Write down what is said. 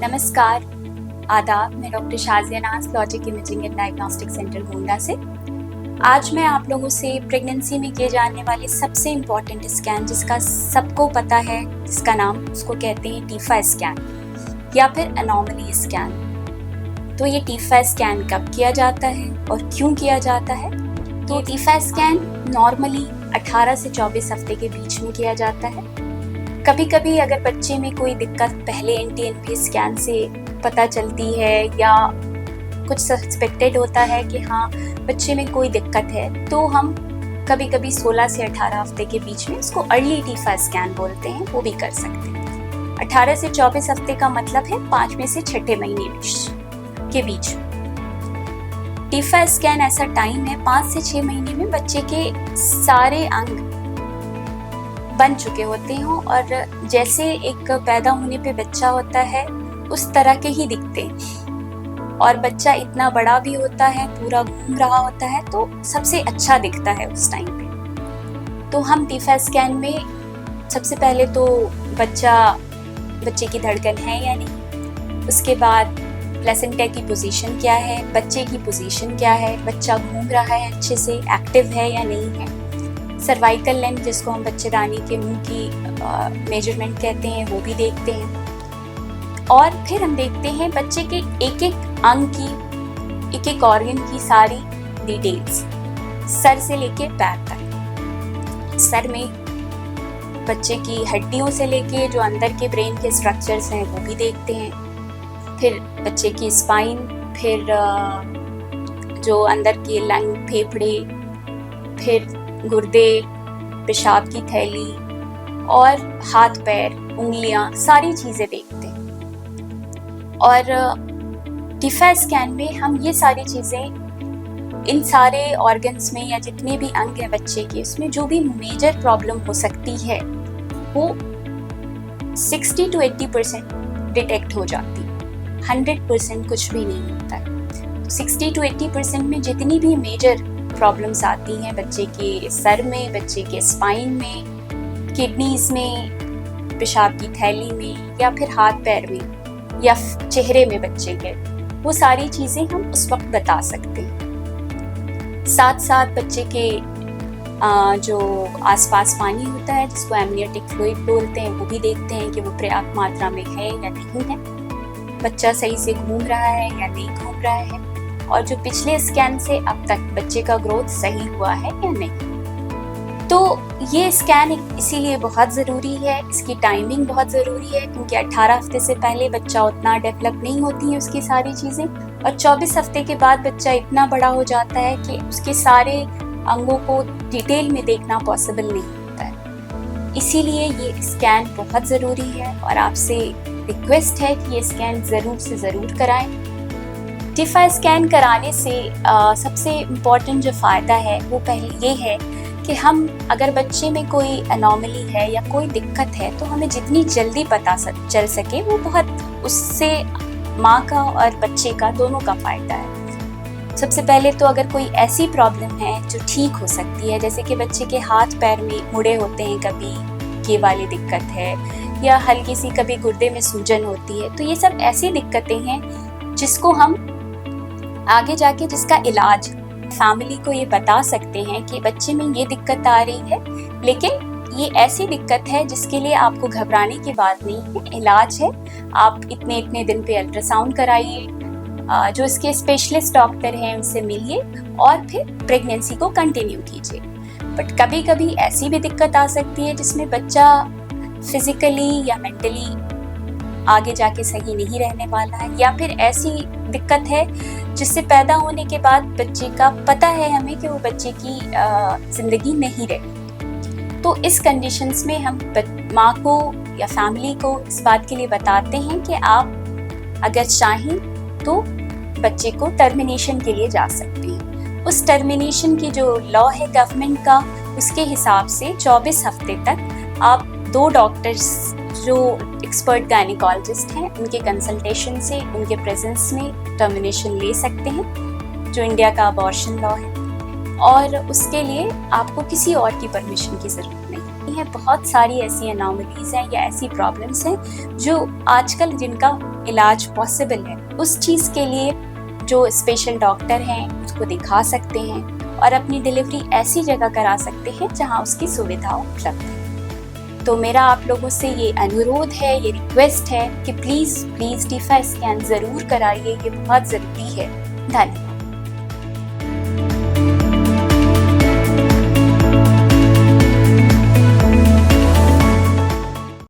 नमस्कार, आदाब। मैं doctor Shazia Naaz, logic imaging and diagnostic centre Gonda से। आज मैं आप लोगों से प्रेगनेंसी में किए जाने वाले सबसे इम्पॉर्टेंट स्कैन, जिसका सबको पता है, जिसका नाम उसको कहते हैं टीफा स्कैन या फिर एनोमली स्कैन। तो ये टीफा स्कैन कब किया जाता है और क्यों किया जाता है? तो टीफा स्कैन नॉर्मली 18 से 24 हफ्ते के बीच में किया जाता है। कभी कभी अगर बच्चे में कोई दिक्कत पहले NT-NP स्कैन से पता चलती है या कुछ सस्पेक्टेड होता है कि हाँ बच्चे में कोई दिक्कत है, तो हम कभी कभी 16 से 18 हफ्ते के बीच में उसको अर्ली टीफा स्कैन बोलते हैं, वो भी कर सकते हैं। 18 से 24 हफ्ते का मतलब है 5वें से 6ठे महीने के बीच। टीफा स्कैन ऐसा टाइम है 5 से 6 महीने में बच्चे के सारे अंग बन चुके होते हों और जैसे एक पैदा होने पे बच्चा होता है उस तरह के ही दिखते हैं, और बच्चा इतना बड़ा भी होता है, पूरा घूम रहा होता है, तो सबसे अच्छा दिखता है उस टाइम पे। तो हम टीफा स्कैन में सबसे पहले तो बच्चे की धड़कन है या नहीं, उसके बाद प्लेसेंटा की पोजीशन क्या है, बच्चे की पोजीशन क्या है, बच्चा घूम रहा है अच्छे से, एक्टिव है या नहीं है, सर्वाइकल लेंथ जिसको हम बच्चेदानी के मुंह की मेजरमेंट कहते हैं, वो भी देखते हैं। और फिर हम देखते हैं बच्चे के एक एक अंग की, एक एक ऑर्गन की सारी डिटेल्स, सर से लेके पैर तक। सर में बच्चे की हड्डियों से लेके जो अंदर के ब्रेन के स्ट्रक्चर्स हैं वो भी देखते हैं। फिर बच्चे की स्पाइन, फिर जो अंदर के लंग, फेफड़े, फिर गुर्दे, पेशाब की थैली और हाथ पैर, उंगलियां, सारी चीजें देखते हैं। और टीफा स्कैन में हम ये सारी चीजें, इन सारे ऑर्गन्स में या जितने भी अंग हैं बच्चे के, उसमें जो भी मेजर प्रॉब्लम हो सकती है वो 60 to 80% डिटेक्ट हो जाती है। 100% कुछ भी नहीं होता है। 60 to 80% में जितनी भी मेजर प्रॉब्लम्स आती हैं बच्चे के सर में, बच्चे के स्पाइन में, किडनीज में, पेशाब की थैली में, या फिर हाथ पैर में या चेहरे में बच्चे के, वो सारी चीज़ें हम उस वक्त बता सकते हैं। साथ साथ बच्चे के जो आसपास पानी होता है, जिसको एमनियोटिक फ्लूइड बोलते हैं, वो भी देखते हैं कि वो पर्याप्त मात्रा में है या नहीं है, बच्चा सही से घूम रहा है या नहीं घूम रहा है, और जो पिछले स्कैन से अब तक बच्चे का ग्रोथ सही हुआ है या नहीं। तो ये स्कैन इसीलिए बहुत ज़रूरी है, इसकी टाइमिंग बहुत ज़रूरी है, क्योंकि 18 हफ्ते से पहले बच्चा उतना डेवलप नहीं होती है उसकी सारी चीज़ें, और 24 हफ्ते के बाद बच्चा इतना बड़ा हो जाता है कि उसके सारे अंगों को डिटेल में देखना पॉसिबल नहीं होता है। इसीलिए ये स्कैन बहुत ज़रूरी है और आपसे रिक्वेस्ट है कि ये स्कैन ज़रूर से ज़रूर कराएं। टीफा स्कैन कराने से सबसे इम्पॉर्टेंट जो फ़ायदा है वो पहले ये है कि हम अगर बच्चे में कोई एनोमली है या कोई दिक्कत है तो हमें जितनी जल्दी पता चल सके वो बहुत, उससे माँ का और बच्चे का दोनों का फ़ायदा है। सबसे पहले तो अगर कोई ऐसी प्रॉब्लम है जो ठीक हो सकती है, जैसे कि बच्चे के हाथ पैर में मुड़े होते हैं, कभी ये वाली दिक्कत है, या हल्की सी कभी गुर्दे में सूजन होती है, तो ये सब ऐसी दिक्कतें हैं जिसको हम आगे जाके, जिसका इलाज फैमिली को ये बता सकते हैं कि बच्चे में ये दिक्कत आ रही है, लेकिन ये ऐसी दिक्कत है जिसके लिए आपको घबराने की बात नहीं है, इलाज है। आप इतने इतने दिन पे अल्ट्रासाउंड कराइए, जो इसके स्पेशलिस्ट डॉक्टर हैं उनसे मिलिए और फिर प्रेगनेंसी को कंटिन्यू कीजिए। बट कभी कभी ऐसी भी दिक्कत आ सकती है जिसमें बच्चा फिजिकली या मेंटली आगे जाके सही नहीं रहने वाला है, या फिर ऐसी दिक्कत है जिससे पैदा होने के बाद बच्चे का पता है हमें कि वो बच्चे की जिंदगी नहीं रही। तो इस कंडीशंस में हम माँ को या फैमिली को इस बात के लिए बताते हैं कि आप अगर चाहें तो बच्चे को टर्मिनेशन के लिए जा सकते हैं। उस टर्मिनेशन की जो लॉ है गवर्नमेंट का, उसके हिसाब से 24 हफ्ते तक आप 2 डॉक्टर्स जो एक्सपर्ट गायनिकोलॉजिस्ट हैं उनके कंसल्टेशन से, उनके प्रेजेंस में टर्मिनेशन ले सकते हैं, जो इंडिया का अबॉर्शन लॉ है, और उसके लिए आपको किसी और की परमिशन की ज़रूरत नहीं। होती हैं, बहुत सारी ऐसी एनॉमलीज हैं या ऐसी प्रॉब्लम्स हैं जो आजकल जिनका इलाज पॉसिबल है, उस चीज़ के लिए जो स्पेशल डॉक्टर हैं उसको दिखा सकते हैं और अपनी डिलीवरी ऐसी जगह करा सकते हैं जहां उसकी सुविधा उपलब्ध है। तो मेरा आप लोगों से ये अनुरोध है, ये रिक्वेस्ट है कि प्लीज़ टीफा स्कैन ज़रूर कराइए, ये बहुत ज़रूरी है। धन्यवाद।